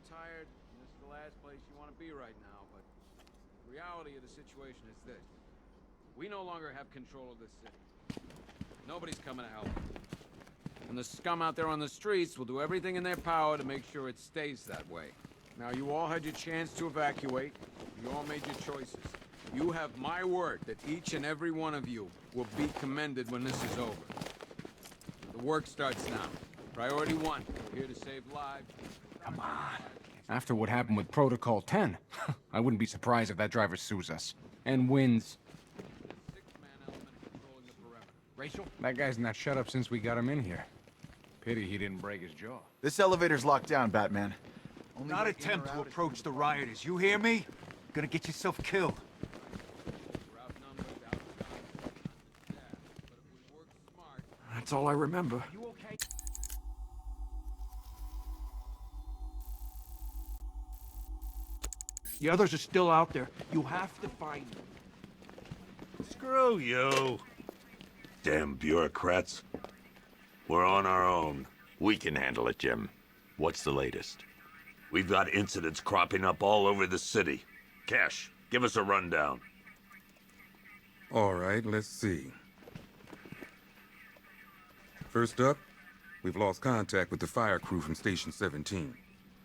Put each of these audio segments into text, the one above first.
tired, and this is the last place you want to be right now, but the reality of the situation is this. We no longer have control of this city. Nobody's coming to help. And the scum out there on the streets will do everything in their power to make sure it stays that way. Now, you all had your chance to evacuate. You all made your choices. You have my word that each and every one of you will be commended when this is over. The work starts now. Priority 1, we're here to save lives. Come on. After what happened with Protocol 10, I wouldn't be surprised if that driver sues us. And wins. Rachel? That guy's not shut up since we got him in here. Pity he didn't break his jaw. This elevator's locked down, Batman. Only Not way in or attempt to out is approach through the front. rioters, you hear me? Gonna get yourself killed. That's all I remember. You okay? The others are still out there. You have to find them. Screw you. Damn bureaucrats. We're on our own. We can handle it, Jim. What's the latest? We've got incidents cropping up all over the city. Cash, give us a rundown. All right, let's see. First up, we've lost contact with the fire crew from Station 17.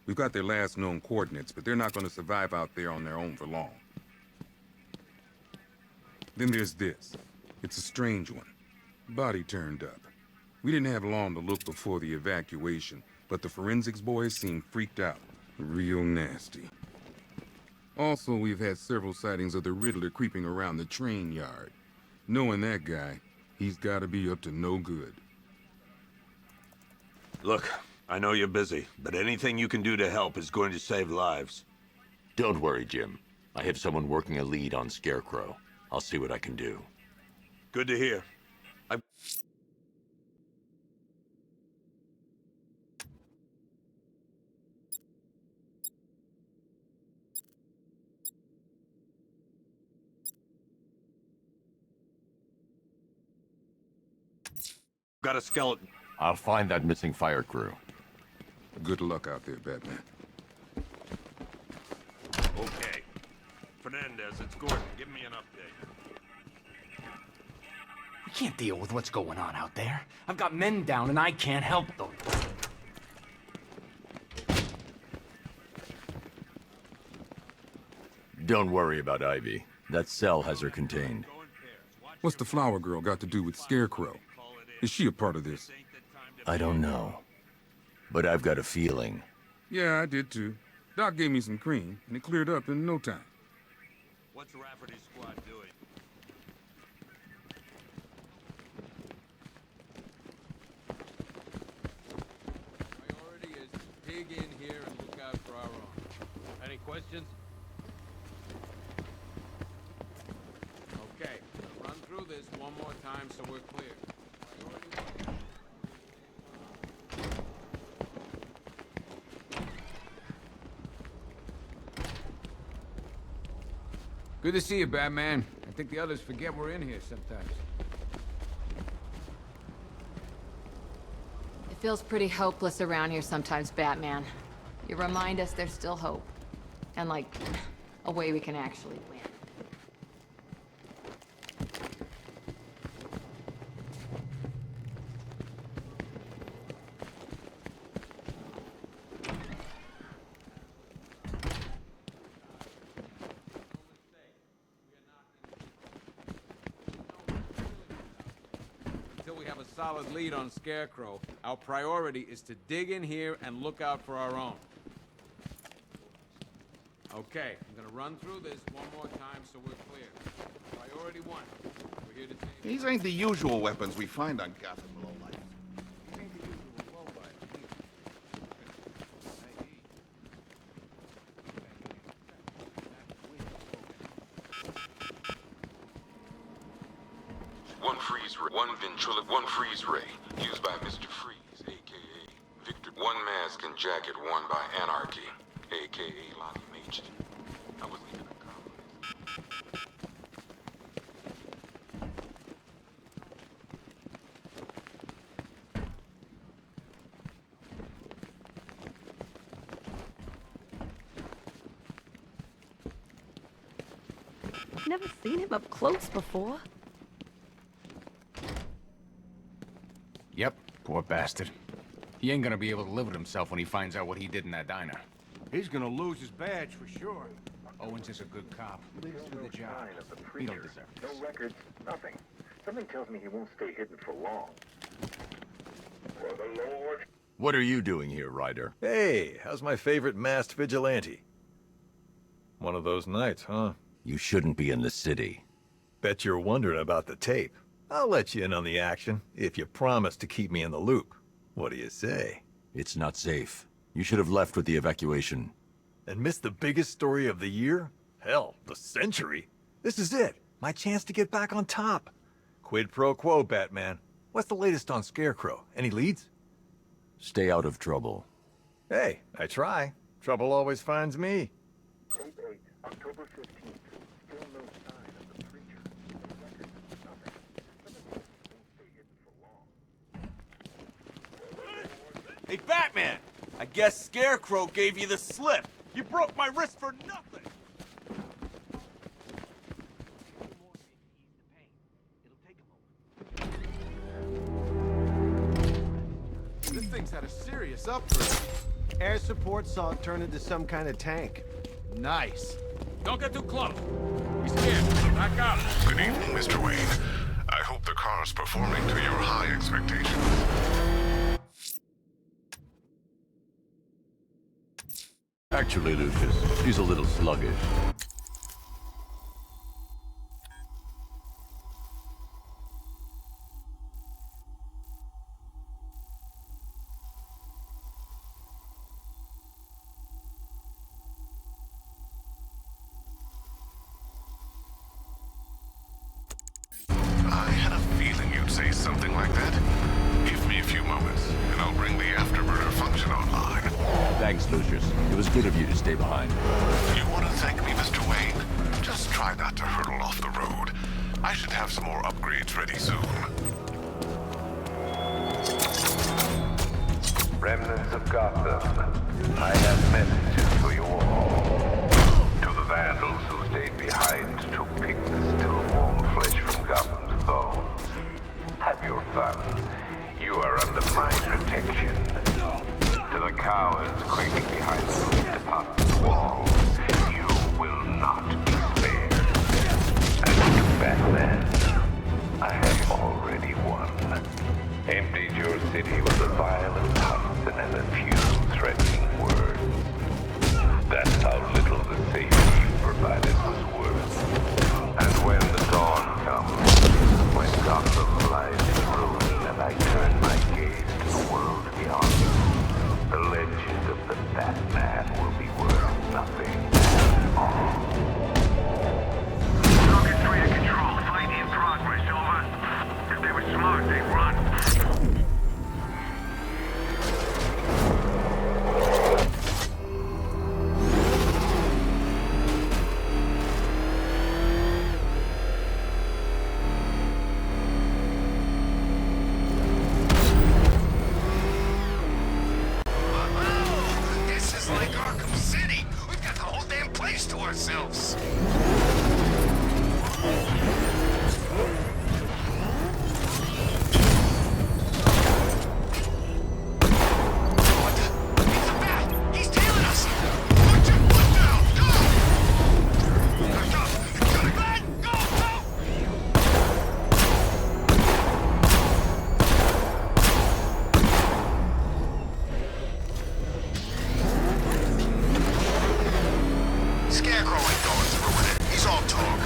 We've got their last known coordinates, but they're not going to survive out there on their own for long. Then there's this. It's a strange one. Body turned up. We didn't have long to look before the evacuation, but the forensics boys seemed freaked out. Real nasty. Also, we've had several sightings of the Riddler creeping around the train yard. Knowing that guy, he's got to be up to no good. Look, I know you're busy, but anything you can do to help is going to save lives. Don't worry, Jim. I have someone working a lead on Scarecrow. I'll see what I can do. Good to hear. Got a skeleton. I'll find that missing fire crew. Good luck out there, Batman. Okay. Fernandez, it's Gordon. Give me an update. I can't deal with what's going on out there. I've got men down and I can't help them. Don't worry about Ivy. That cell has her contained. What's the flower girl got to do with Scarecrow? Is she a part of this? I don't know. But I've got a feeling. Yeah, I did too. Doc gave me some cream, and it cleared up in no time. What's Rafferty's squad doing? Priority is to dig in here and look out for our own. Any questions? Okay, run through this one more time so we're clear. Priority 1. Good to see you, Batman. I think the others forget we're in here sometimes. It feels pretty hopeless around here sometimes, Batman. You remind us there's still hope. And, like, a way we can actually win. Until we have a solid lead on Scarecrow, our priority is to dig in here and look out for our own. Okay, I'm gonna run through this one more time so we're clear. Priority 1, we're here to take... These ain't the usual weapons we find on Gotham lowlife. One freeze ray, used by Mr. Freeze, a.k.a. Victor. One mask and jacket worn by Anarchy, a.k.a. Lonnie Machin. I was leaving a comment. Never seen him up close before. Yep, poor bastard. He ain't gonna be able to live with himself when he finds out what he did in that diner. He's gonna lose his badge for sure. Owens is a good cop. Lives through the job. He don't deserve this. No records, nothing. Something tells me he won't stay hidden for long. For the Lord. What are you doing here, Ryder? Hey, how's my favorite masked vigilante? One of those nights, huh? You shouldn't be in the city. Bet you're wondering about the tape. I'll let you in on the action if you promise to keep me in the loop. What do you say? It's not safe. You should have left with the evacuation. And missed the biggest story of the year? Hell, the century. This is it. My chance to get back on top. Quid pro quo, Batman. What's the latest on Scarecrow? Any leads? Stay out of trouble. Hey, I try. Trouble always finds me. Tape 8, October 15th. Still no sign of the preacher. No records, nothing. Something won't stay hidden for long. Hey, Batman! I guess Scarecrow gave you the slip. You broke my wrist for nothing! This thing's had a serious upgrade. Air support saw it turn into some kind of tank. Nice. Don't get too close. He's scared. Back up. Good evening, Mr. Wayne. I hope the car's performing to your high expectations. Actually, Lucius, she's a little sluggish. I had a feeling you'd say something like that. Give me a few moments, and I'll bring the afterburner function online. Thanks, Lucius. It was good of you to stay behind. You want to thank me, Mr. Wayne? Just try not to hurtle off the road. I should have some more upgrades ready soon. Remnants of Gotham, I have messages for you all. To the vandals who stayed behind to pick the still warm flesh from Gotham's bones. Have your fun. You are under my protection. To the cowards quaking behind the police department walls, you will not be spared. And to Batman, I have already won. Emptied your city with a violent hunt and a few threatening words. That's how little the safety you provided was worth. And when the dawn comes, when Gotham lies in ruin and I turn my gaze to the world beyond, the legend of the Batman will be worth nothing at all. Target 3 to control. Fight in progress. Over. If they were smart, they'd run. This is like Arkham City. We've got the whole damn place to ourselves. Scarecrow ain't going through with it. He's all talk.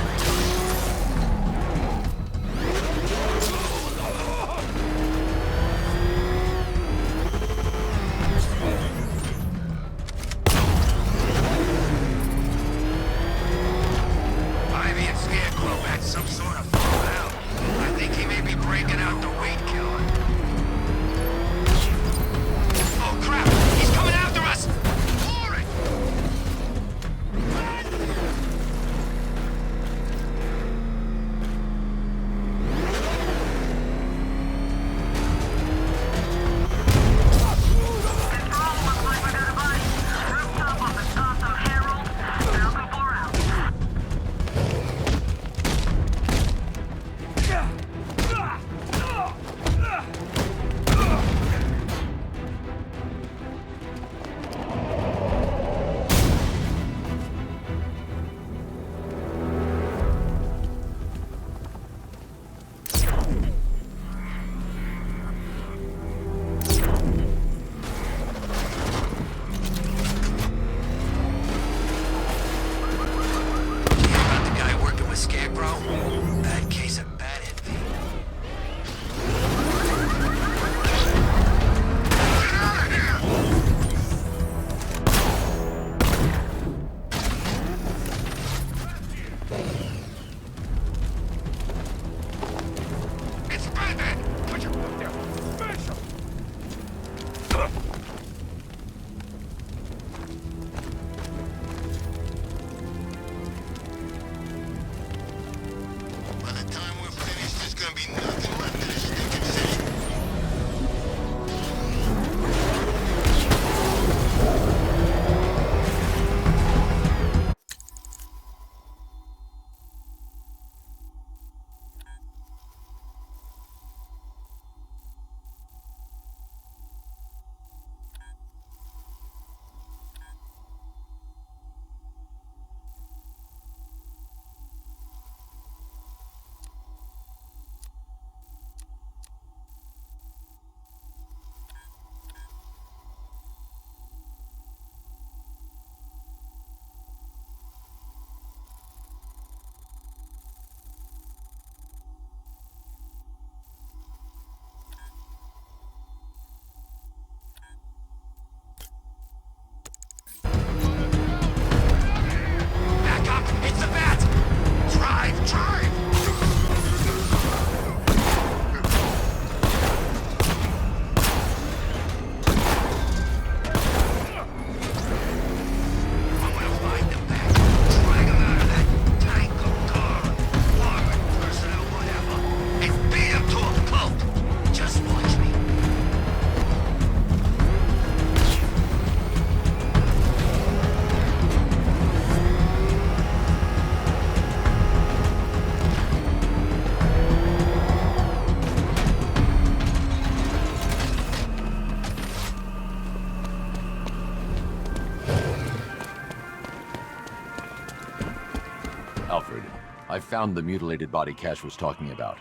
Alfred, I found the mutilated body Cash was talking about.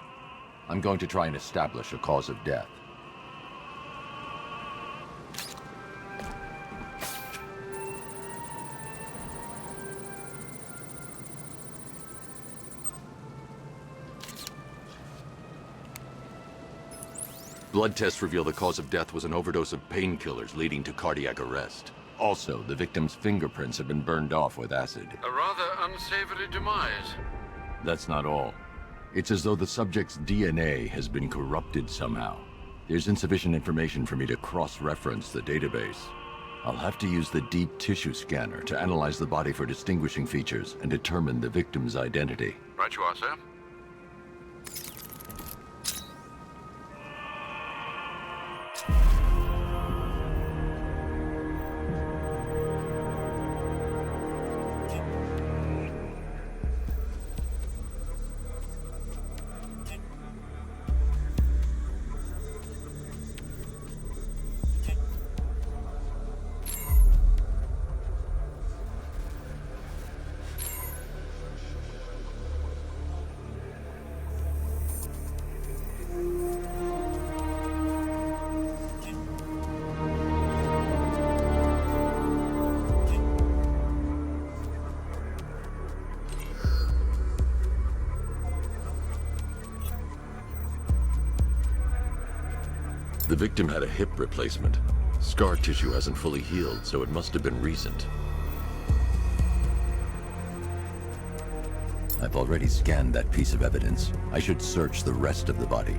I'm going to try and establish a cause of death. Blood tests reveal the cause of death was an overdose of painkillers leading to cardiac arrest. Also, the victim's fingerprints have been burned off with acid. A rather unsavory demise. That's not all. It's as though the subject's DNA has been corrupted somehow. There's insufficient information for me to cross-reference the database. I'll have to use the deep tissue scanner to analyze the body for distinguishing features and determine the victim's identity. Right you are, sir. The victim had a hip replacement. Scar tissue hasn't fully healed, so it must have been recent. I've already scanned that piece of evidence. I should search the rest of the body.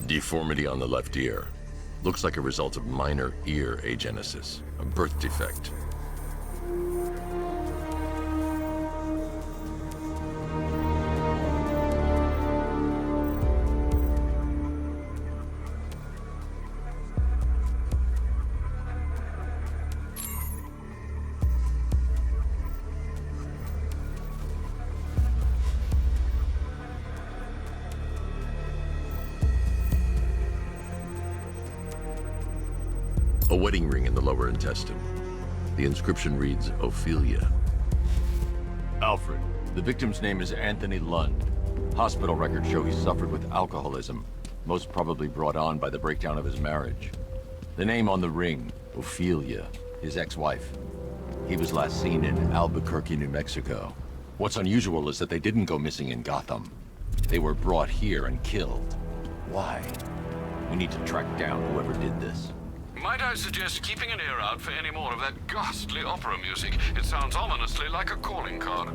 Deformity on the left ear. Looks like a result of minor ear agenesis, a birth defect. A wedding ring in the lower intestine. The inscription reads, Ophelia. Alfred, the victim's name is Anthony Lund. Hospital records show he suffered with alcoholism, most probably brought on by the breakdown of his marriage. The name on the ring, Ophelia, his ex-wife. He was last seen in Albuquerque, New Mexico. What's unusual is that they didn't go missing in Gotham. They were brought here and killed. Why? We need to track down whoever did this. Might I suggest keeping an ear out for any more of that ghastly opera music? It sounds ominously like a calling card.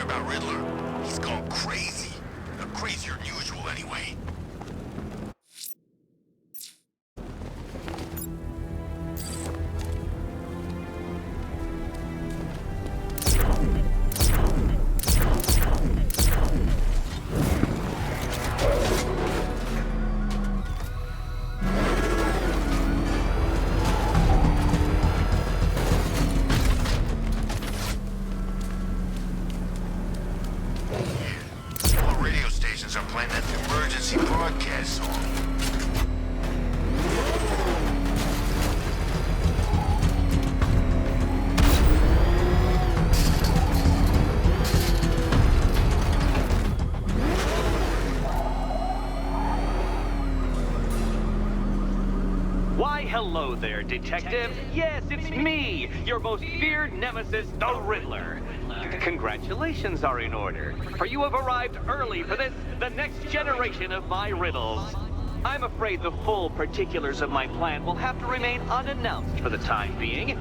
about Riddler? He's gone crazy. Crazier than usual, anyway. Are playing that emergency broadcast song. Why, hello there, Detective. Yes, it's me, your most feared nemesis, the Riddler. Congratulations are in order, for you have arrived early for this, the next generation of my riddles. I'm afraid the full particulars of my plan will have to remain unannounced for the time being,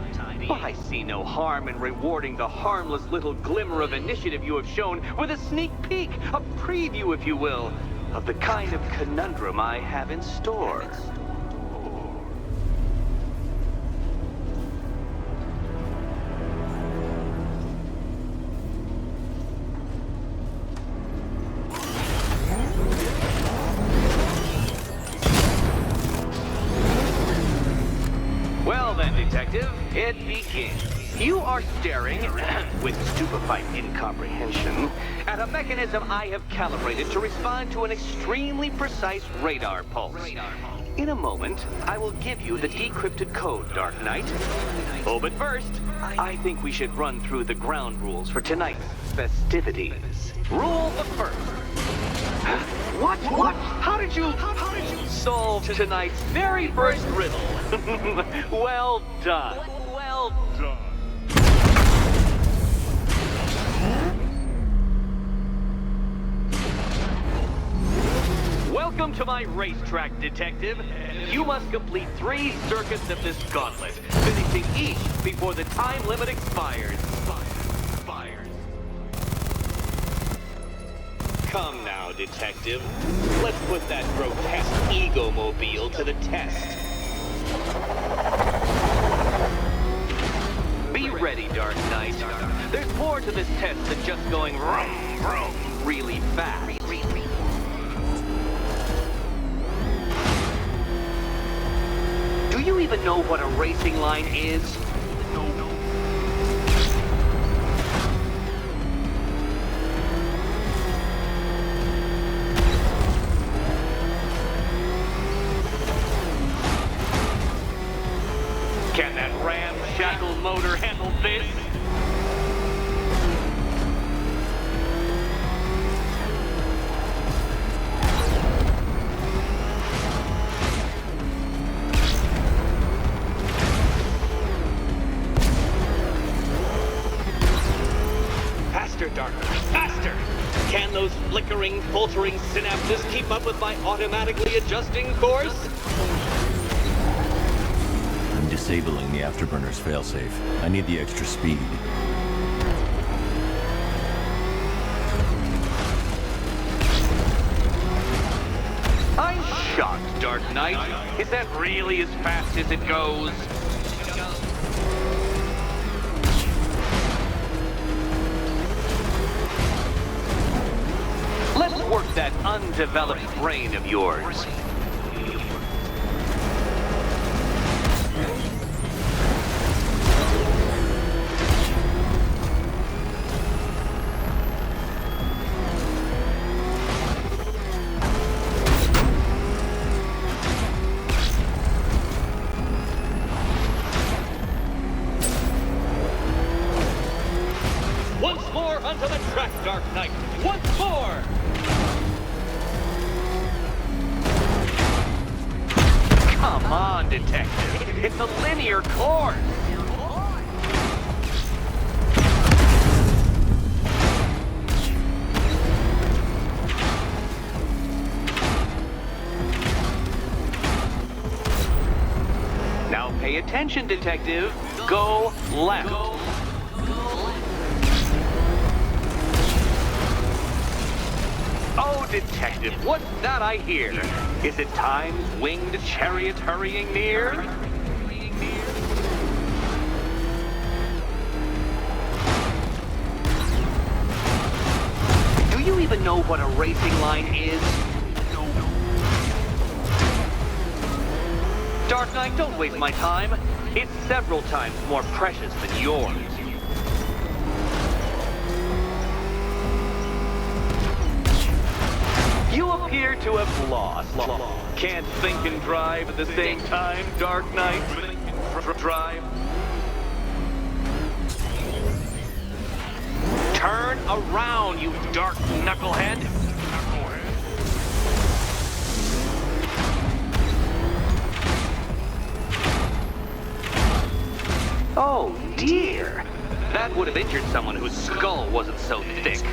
but I see no harm in rewarding the harmless little glimmer of initiative you have shown with a sneak peek, a preview, if you will, of the kind of conundrum I have in store. Detective, it begins. You are staring, with stupefied incomprehension, at a mechanism I have calibrated to respond to an extremely precise radar pulse. In a moment, I will give you the decrypted code, Dark Knight. Oh, but first, I think we should run through the ground rules for tonight's festivities. Rule the first. What? How did you solve tonight's very first riddle? Well done. Well done. Welcome to my racetrack, Detective. You must complete 3 circuits of this gauntlet, finishing each before the time limit expires. Come now, Detective. Let's put that grotesque ego-mobile to the test. Be ready, Dark Knight. There's more to this test than just going vroom, vroom really fast. Do you even know what a racing line is? Can that ramshackle motor handle this? Faster, Darker, faster! Can those flickering, faltering synapses keep up with my automatically adjusting course? I'm disabling the afterburner's failsafe. I need the extra speed. I'm shocked, Dark Knight. Is that really as fast as it goes? Let's work that undeveloped brain of yours. Once more onto the track, Dark Knight. Once more! Come on, Detective. It's a linear course. Now pay attention, Detective. Go left. Detective, what's that I hear? Is it time's winged chariot hurrying near? Do you even know what a racing line is? Dark Knight, don't waste my time. It's several times more precious than yours. You appear to have lost. Can't think and drive at the same time, Dark Knight. Drive. Turn around, you dark knucklehead. Oh dear. That would have injured someone whose skull wasn't so thick.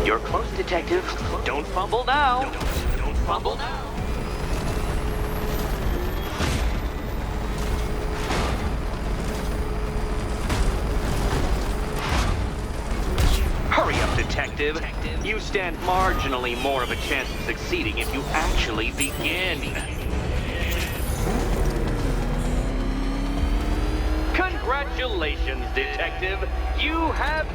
You're close, Detective. Don't fumble now. Don't fumble now. Hurry up, Detective. You stand marginally more of a chance of succeeding if you actually begin. Congratulations, Detective. You have...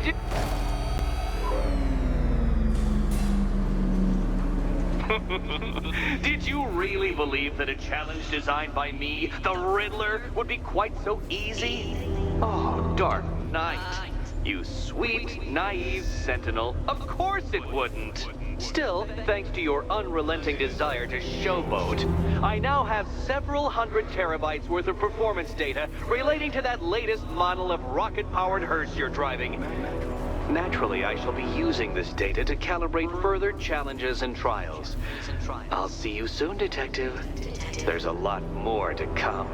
Did you really believe that a challenge designed by me, the Riddler, would be quite so easy? Oh, Dark Knight. You sweet, naive sentinel. Of course it wouldn't. Still, thanks to your unrelenting desire to showboat, I now have several hundred terabytes worth of performance data relating to that latest model of rocket-powered hearse you're driving. Naturally, I shall be using this data to calibrate further challenges and trials. I'll see you soon, Detective. There's a lot more to come.